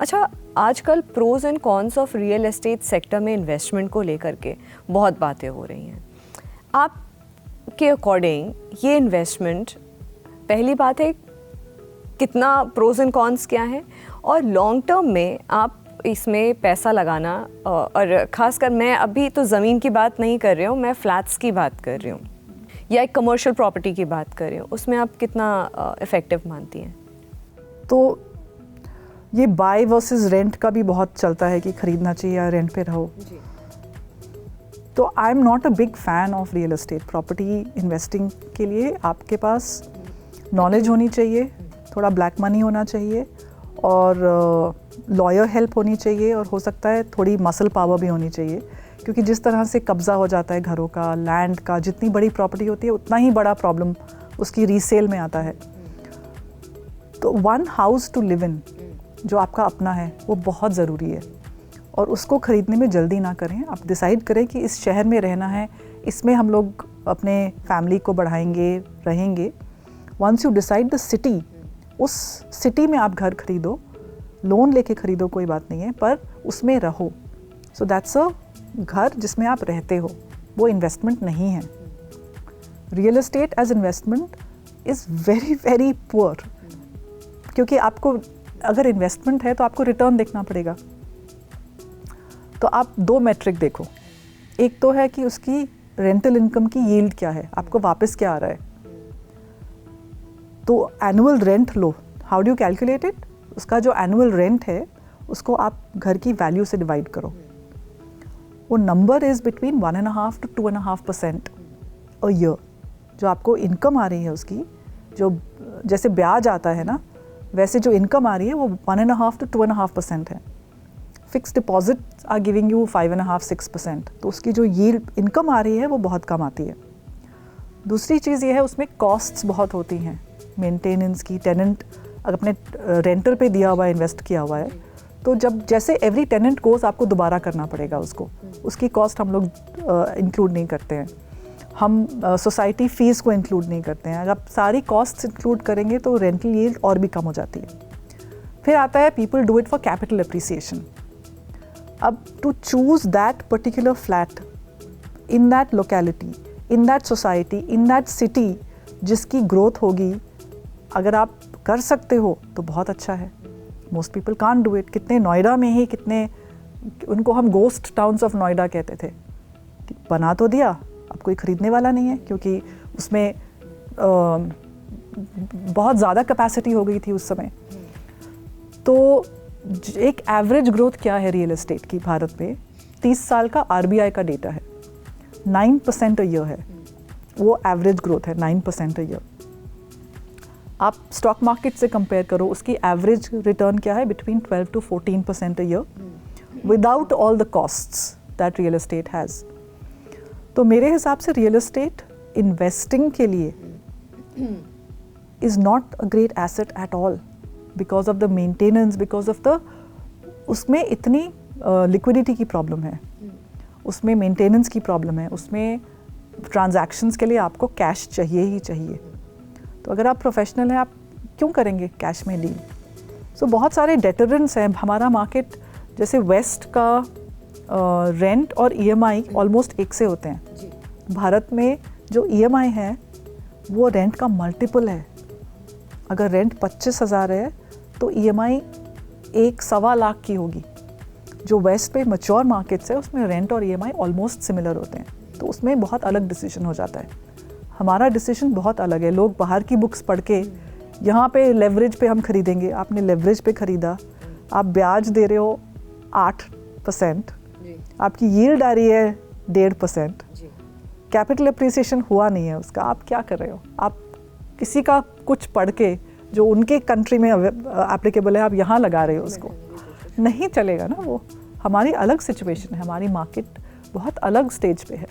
अच्छा, आजकल pros and cons of real estate sector में इन्वेस्टमेंट को लेकर के बहुत बातें हो रही हैं। आपके अकॉर्डिंग ये इन्वेस्टमेंट, पहली बात है कितना प्रोज एंड कॉन्स क्या है, और लॉन्ग टर्म में आप इसमें पैसा लगाना, और ख़ासकर मैं अभी तो ज़मीन की बात नहीं कर रही हूँ, मैं फ्लैट्स की बात कर रही हूँ या एक कमर्शियल प्रॉपर्टी की बात कर रही हूँ, उसमें आप कितना इफ़ेक्टिव मानती हैं? तो ये बाय वर्सेस रेंट का भी बहुत चलता है कि खरीदना चाहिए या रेंट पे रहो जी। तो I am not a big fan of real estate property investing के लिए। आपके पास नॉलेज होनी चाहिए, थोड़ा ब्लैक मनी होना चाहिए, और लॉयर हेल्प होनी चाहिए, और हो सकता है थोड़ी मसल पावर भी होनी चाहिए, क्योंकि जिस तरह से कब्ज़ा हो जाता है घरों का, लैंड का, जितनी बड़ी प्रॉपर्टी होती है उतना ही बड़ा प्रॉब्लम उसकी रीसेल में आता है। तो one house to live in, जो आपका अपना है, वो बहुत ज़रूरी है, और उसको ख़रीदने में जल्दी ना करें। आप डिसाइड करें कि इस शहर में रहना है, इसमें हम लोग अपने फैमिली को बढ़ाएंगे, रहेंगे। Once you decide the city, उस सिटी में आप घर खरीदो, लोन लेके खरीदो, कोई बात नहीं है, पर उसमें रहो। सो दैट्स अ घर जिसमें आप रहते हो, वो इन्वेस्टमेंट नहीं है। Real estate as investment is very very poor, क्योंकि आपको अगर इन्वेस्टमेंट है तो आपको रिटर्न देखना पड़ेगा। तो आप दो मेट्रिक देखो, एक तो है कि उसकी रेंटल इनकम की यील्ड क्या है, आपको वापस क्या आ रहा है। तो annual rent low, how do you calculate it? उसका जो एनुअल रेंट है उसको आप घर की वैल्यू से डिवाइड करो। वो number is between 1.5 to 2.5% a year. जो आपको इनकम आ रही है उसकी, जो जैसे ब्याज आता है ना, वैसे जो इनकम आ रही है वो 1.5 to 2.5% है। Fix deposit are giving you 5.5-6%, तो उसकी जो यील्ड इनकम आ रही है वो बहुत कम आती है। दूसरी चीज़ ये है, उसमें कॉस्ट्स बहुत होती हैं मेंटेनेंस की। टेनेंट अगर अपने रेंटर पे दिया हुआ है, इन्वेस्ट किया हुआ है, तो जब जैसे एवरी टेनेंट कोर्स आपको दोबारा करना पड़ेगा उसको, उसकी कॉस्ट हम लोग इंक्लूड नहीं करते हैं। हम सोसाइटी फ़ीस को इंक्लूड नहीं करते हैं। अगर आप सारी कॉस्ट्स इंक्लूड करेंगे तो रेंटल यील्ड और भी कम हो जाती है। फिर आता है people do it for capital appreciation. अब to choose that particular flat in that locality, in that society, in that city जिसकी ग्रोथ होगी, अगर आप कर सकते हो तो बहुत अच्छा है। Most people can't do it. कितने नोएडा में ही, कितने, उनको हम गोस्ट टाउन्स ऑफ नोएडा कहते थे, बना तो दिया, अब कोई ख़रीदने वाला नहीं है, क्योंकि उसमें बहुत ज़्यादा कैपेसिटी हो गई थी उस समय। तो एक एवरेज ग्रोथ क्या है रियल एस्टेट की भारत में? 30 साल का RBI का डेटा है, 9% अ ईयर है वो एवरेज ग्रोथ है, 9% अ ईयर। आप स्टॉक मार्केट से कंपेयर करो, उसकी एवरेज रिटर्न क्या है? Between 12 to 14% a year, without all the costs that real estate has. तो मेरे हिसाब से रियल एस्टेट इन्वेस्टिंग के लिए is not a great asset at all, because of the maintenance, because of the, उसमें इतनी लिक्विडिटी की प्रॉब्लम है, उसमें मेंटेनेंस की प्रॉब्लम है, उसमें ट्रांजैक्शंस के लिए आपको कैश चाहिए ही चाहिए। तो अगर आप प्रोफेशनल हैं, आप क्यों करेंगे कैश में डील? सो बहुत सारे डेटरेंट्स हैं। हमारा मार्केट, जैसे वेस्ट का रेंट और EMI ऑलमोस्ट एक से होते हैं। भारत में जो EMI है वो रेंट का मल्टीपल है। अगर रेंट 25,000 है तो EMI 1.25 लाख की होगी। जो वेस्ट पे मैच्योर मार्केट्स है उसमें रेंट और EMI ऑलमोस्ट सिमिलर होते हैं, तो उसमें बहुत अलग डिसीजन हो जाता है। हमारा डिसीजन बहुत अलग है। लोग बाहर की बुक्स पढ़ के यहाँ पे लेवरेज पे हम खरीदेंगे, आपने लेवरेज पे ख़रीदा, आप ब्याज दे रहे हो 8%, आपकी यील्ड आ रही है 1.5%, कैपिटल अप्रिसिएशन हुआ नहीं है उसका, आप क्या कर रहे हो? आप किसी का कुछ पढ़ के जो उनके कंट्री में एप्लीकेबल है आप यहाँ लगा रहे हो, उसको नहीं चलेगा ना वो। हमारी अलग सिचुएशन है, हमारी मार्केट बहुत अलग स्टेज पे है।